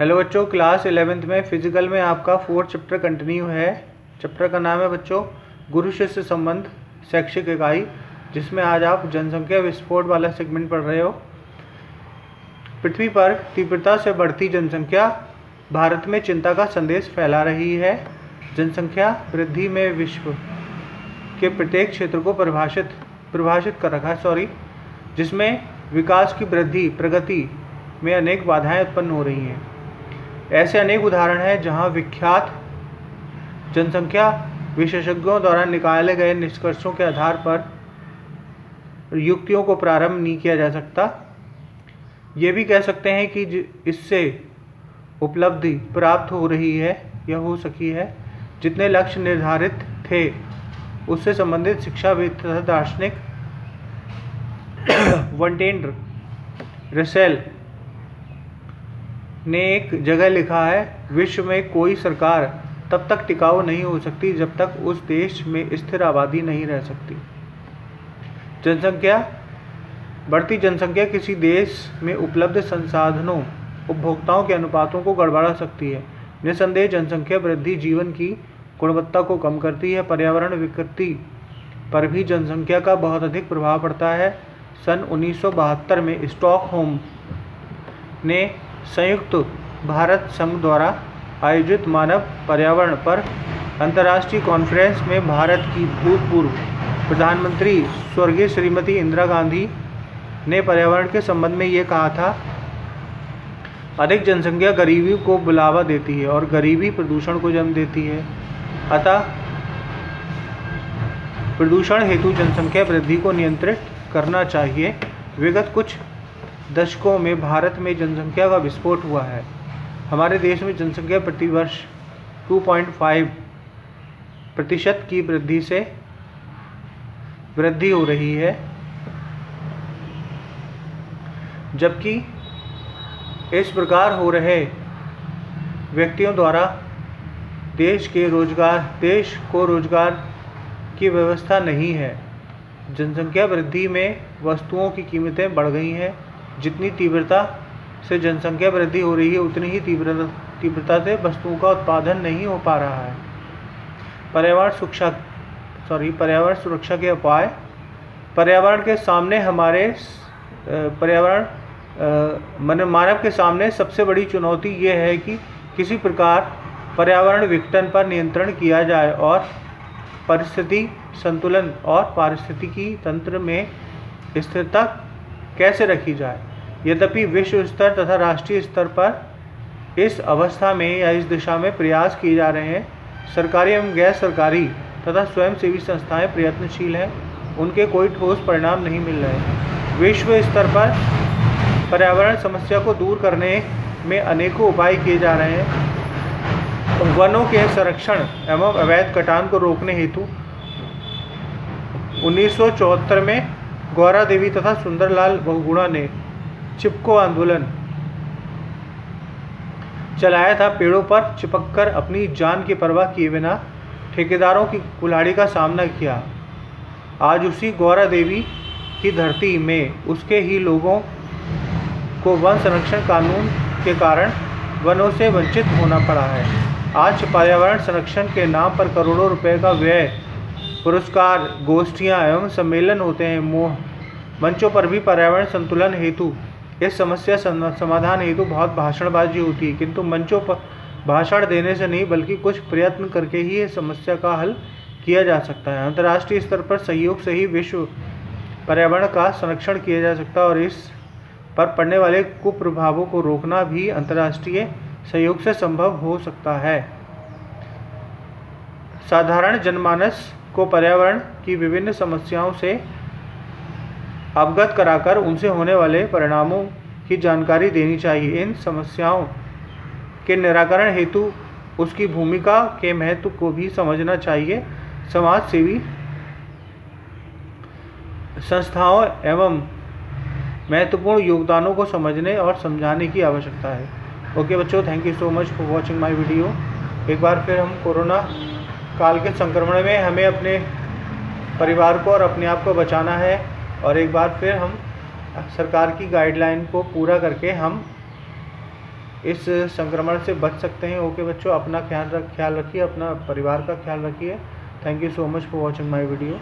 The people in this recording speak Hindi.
हेलो बच्चों, क्लास 11th में फिजिकल में आपका 4th चैप्टर कंटिन्यू है। चैप्टर का नाम है बच्चों गुरु शिष्य संबंध शैक्षिक इकाई, जिसमें आज आप जनसंख्या विस्फोट वाला सेगमेंट पढ़ रहे हो। पृथ्वी पर तीव्रता से बढ़ती जनसंख्या भारत में चिंता का संदेश फैला रही है। जनसंख्या वृद्धि में विश्व के प्रत्येक क्षेत्र को परिभाषित कर रखा है जिसमें विकास की प्रगति में अनेक बाधाएं उत्पन्न हो रही हैं। ऐसे अनेक उदाहरण हैं जहां विख्यात जनसंख्या विशेषज्ञों द्वारा निकाले गए निष्कर्षों के आधार पर युक्तियों को प्रारंभ नहीं किया जा सकता। ये भी कह सकते हैं कि इससे उपलब्धि प्राप्त हो रही है या हो सकी है जितने लक्ष्य निर्धारित थे उससे संबंधित शिक्षाविद तथा दार्शनिक वनटेंड्र रसेल ने एक जगह लिखा है, विश्व में कोई सरकार तब तक टिकाऊ नहीं हो सकती जब तक उस देश में स्थिर आबादी नहीं रह सकती। बढ़ती जनसंख्या किसी देश में उपलब्ध संसाधनों उपभोक्ताओं के अनुपातों को गड़बड़ा सकती है। निसंदेह जनसंख्या वृद्धि जीवन की गुणवत्ता को कम करती है। पर्यावरण विकृति पर भी जनसंख्या का बहुत अधिक प्रभाव पड़ता है। सन 1972 में स्टॉकहोम ने संयुक्त भारत संघ द्वारा आयोजित मानव पर्यावरण पर अंतर्राष्ट्रीय कॉन्फ्रेंस में भारत की भूतपूर्व प्रधानमंत्री स्वर्गीय श्रीमती इंदिरा गांधी ने पर्यावरण के संबंध में ये कहा था, अधिक जनसंख्या गरीबी को बुलावा देती है और गरीबी प्रदूषण को जन्म देती है। अतः प्रदूषण हेतु जनसंख्या वृद्धि को नियंत्रित करना चाहिए। विगत कुछ दशकों में भारत में जनसंख्या का विस्फोट हुआ है। हमारे देश में जनसंख्या प्रति वर्ष 2.5% की वृद्धि हो रही है, जबकि इस प्रकार हो रहे व्यक्तियों द्वारा देश को रोजगार की व्यवस्था नहीं है। जनसंख्या वृद्धि में वस्तुओं की कीमतें बढ़ गई हैं। जितनी तीव्रता से जनसंख्या वृद्धि हो रही है उतनी ही तीव्रता से वस्तुओं का उत्पादन नहीं हो पा रहा है। पर्यावरण सुरक्षा के उपाय। मानव के सामने सबसे बड़ी चुनौती ये है कि किसी प्रकार पर्यावरण विघटन पर नियंत्रण किया जाए और परिस्थिति संतुलन और पारिस्थितिकी तंत्र में स्थिरता कैसे रखी जाए। यद्यपि विश्व स्तर तथा राष्ट्रीय स्तर पर इस अवस्था में या इस दिशा में प्रयास किए जा रहे हैं। सरकारी एवं गैर सरकारी तथा स्वयंसेवी संस्थाएं प्रयत्नशील हैं, उनके कोई ठोस परिणाम नहीं मिल रहे हैं। विश्व स्तर पर पर्यावरण समस्या को दूर करने में अनेकों उपाय किए जा रहे हैं। वनों के संरक्षण एवं अवैध कटान को रोकने हेतु 1974 में गौरा देवी तथा सुंदरलाल बहुगुणा ने चिपको आंदोलन चलाया था। पेड़ों पर चिपककर अपनी जान की परवाह किए बिना ठेकेदारों की कुल्हाड़ी का सामना किया। आज उसी गौरा देवी की धरती में उसके ही लोगों को वन संरक्षण कानून के कारण वनों से वंचित होना पड़ा है। आज पर्यावरण संरक्षण के नाम पर करोड़ों रुपए का व्यय, पुरस्कार, गोष्ठियां एवं सम्मेलन होते हैं। मंचों पर भी पर्यावरण संतुलन हेतु इस समस्या समाधान हेतु बहुत भाषणबाजी होती है, किंतु मंचों पर भाषण देने से नहीं बल्कि कुछ प्रयत्न करके ही इस समस्या का हल किया जा सकता है। अंतर्राष्ट्रीय स्तर पर सहयोग से ही विश्व पर्यावरण का संरक्षण किया जा सकता है और इस पर पड़ने वाले कुप्रभावों को रोकना भी अंतर्राष्ट्रीय सहयोग से संभव हो सकता है। साधारण जनमानस को पर्यावरण की विभिन्न समस्याओं से अवगत कराकर उनसे होने वाले परिणामों की जानकारी देनी चाहिए। इन समस्याओं के निराकरण हेतु उसकी भूमिका के महत्व को भी समझना चाहिए। समाज सेवी संस्थाओं एवं महत्वपूर्ण योगदानों को समझने और समझाने की आवश्यकता है। ओके बच्चों, thank you so much for watching my video. एक बार फिर हम कोरोना काल के संक्रमण में हमें अपने परिवार को और अपने आप को बचाना है और एक बार फिर हम सरकार की गाइडलाइन को पूरा करके हम इस संक्रमण से बच सकते हैं। ओके बच्चों, अपना ख्याल रखिए, अपना परिवार का ख्याल रखिए। Thank you so much for watching my video.